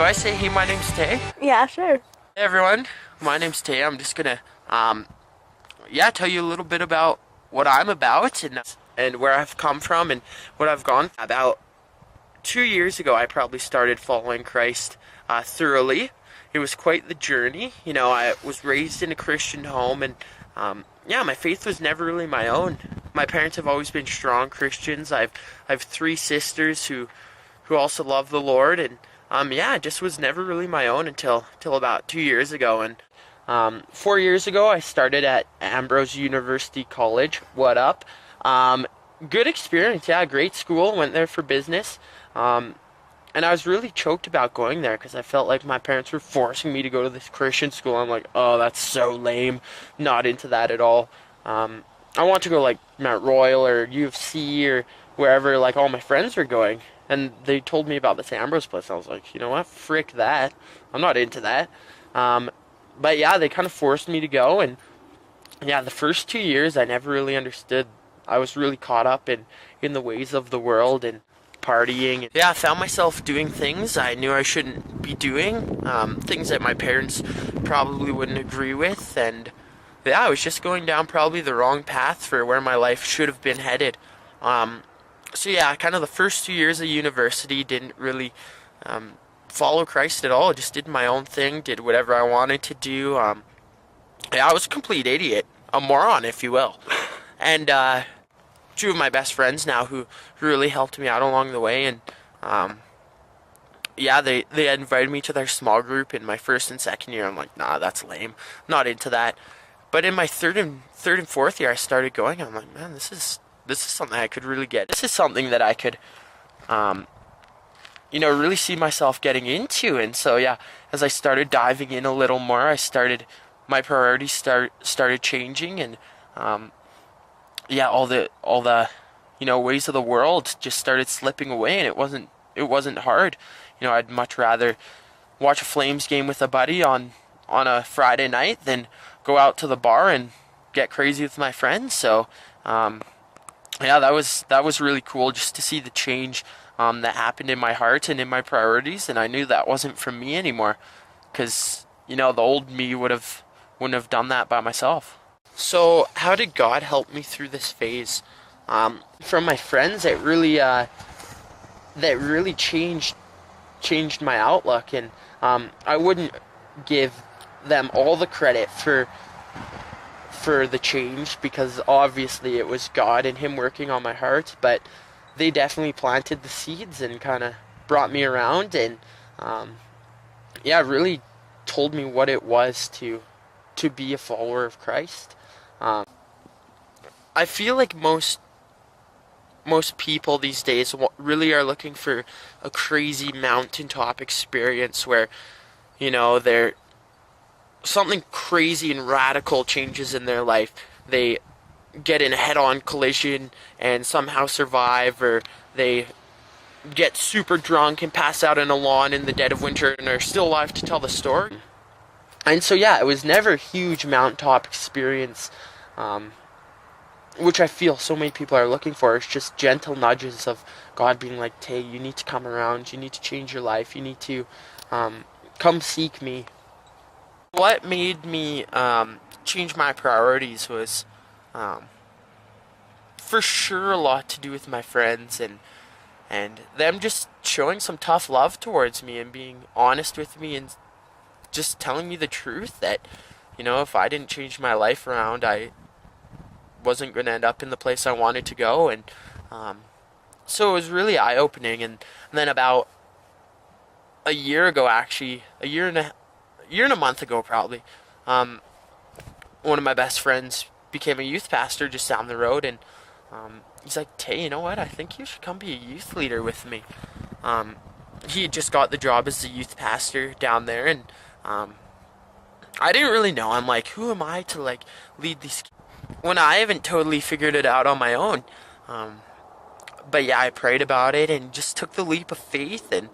do I say, hey, my name's Tay? Yeah, sure. Hey everyone, my name's Tay. I'm just gonna, tell you a little bit about what I'm about and where I've come from and what I've gone. About 2 years ago, I probably started following Christ thoroughly. It was quite the journey. You know, I was raised in a Christian home, and my faith was never really my own. My parents have always been strong Christians. I've three sisters who also love the Lord, and it just was never really my own until about 2 years ago. And 4 years ago, I started at Ambrose University College. What up? Good experience, yeah, great school. Went there for business. And I was really choked about going there because I felt like my parents were forcing me to go to this Christian school. I'm like, oh, that's so lame. Not into that at all. I want to go like Mount Royal or U of C or wherever like all my friends are going. And they told me about this Ambrose place. I was like, you know what? Frick that. I'm not into that. But yeah, they kind of forced me to go. And yeah, the first 2 years I never really understood. I was really caught up in the ways of the world and partying. Yeah, I found myself doing things I knew I shouldn't be doing, things that my parents probably wouldn't agree with, and yeah, I was just going down probably the wrong path for where my life should have been headed. So yeah, kind of the first 2 years of university didn't really follow Christ at all. I just did my own thing, did whatever I wanted to do. I was a complete idiot, a moron, if you will. And two of my best friends now who really helped me out along the way, and they invited me to their small group in my first and second year. I'm like, nah, that's lame, not into that. But in my third and fourth year, I started going. I'm like, man, this is something I could really get. This is something that I could really see myself getting into. And so yeah, as I started diving in a little more, my priorities started changing, and all the ways of the world just started slipping away, and it wasn't hard. I'd much rather watch a Flames game with a buddy on a Friday night than go out to the bar and get crazy with my friends. So that was really cool just to see the change that happened in my heart and in my priorities, and I knew that wasn't from me anymore, because the old me wouldn't have done that by myself. So how did God help me through this phase? From my friends, that really changed my outlook, and I wouldn't give them all the credit for the change, because obviously it was God and Him working on my heart, but they definitely planted the seeds and kind of brought me around, and really told me what it was to be a follower of Christ. I feel like most people these days really are looking for a crazy mountaintop experience where, they're something crazy and radical changes in their life. They get in a head-on collision and somehow survive, or they get super drunk and pass out in a lawn in the dead of winter and are still alive to tell the story. And so yeah, it was never a huge mountaintop experience, which I feel so many people are looking for. It's just gentle nudges of God being like, Tay, you need to come around, you need to change your life, you need to come seek me. What made me change my priorities was for sure a lot to do with my friends and them just showing some tough love towards me and being honest with me and just telling me the truth that, if I didn't change my life around, I wasn't going to end up in the place I wanted to go. And so it was really eye-opening. And then about a year ago, actually, a year and a month ago probably, one of my best friends became a youth pastor just down the road, and he's like, Tay, you know what, I think you should come be a youth leader with me. He had just got the job as a youth pastor down there, and I didn't really know. I'm like, who am I to like lead these when I haven't totally figured it out on my own? But yeah, I prayed about it and just took the leap of faith, and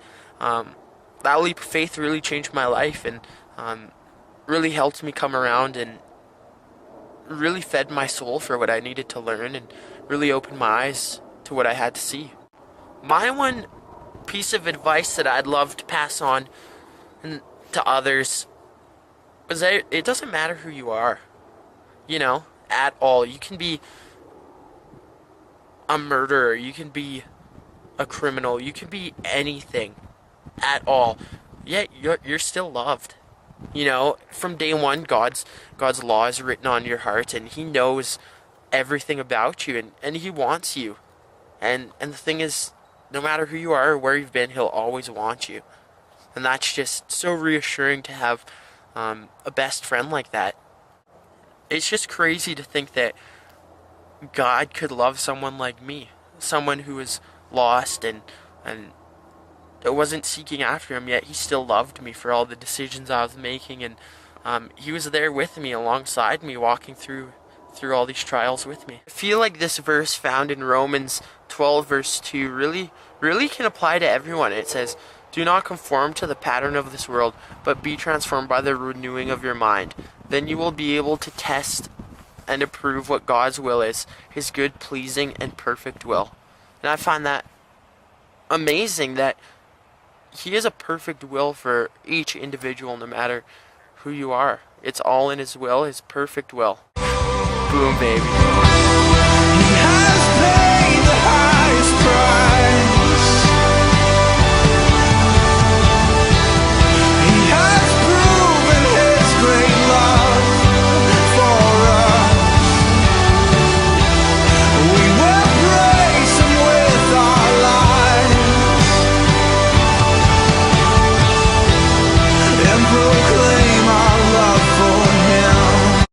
that leap of faith really changed my life, and really helped me come around, and really fed my soul for what I needed to learn, and really opened my eyes to what I had to see. My one piece of advice that I'd love to pass on and to others is that it doesn't matter who you are, at all. You can be a murderer, you can be a criminal, you can be anything at all. Yet you're still loved. From day one, God's law is written on your heart, and He knows everything about you, and He wants you. And the thing is, no matter who you are or where you've been, He'll always want you. And that's just so reassuring to have a best friend like that. It's just crazy to think that God could love someone like me, someone who was lost and wasn't seeking after Him, yet He still loved me for all the decisions I was making, and He was there with me, alongside me, walking through all these trials with me. I feel like this verse found in Romans 12 verse 2 really can apply to everyone. It says, "Do not conform to the pattern of this world, but be transformed by the renewing of your mind. Then you will be able to test and approve what God's will is, His good, pleasing, and perfect will." And I find that amazing, that He has a perfect will for each individual, no matter who you are. It's all in His will, His perfect will. Boom, baby. He has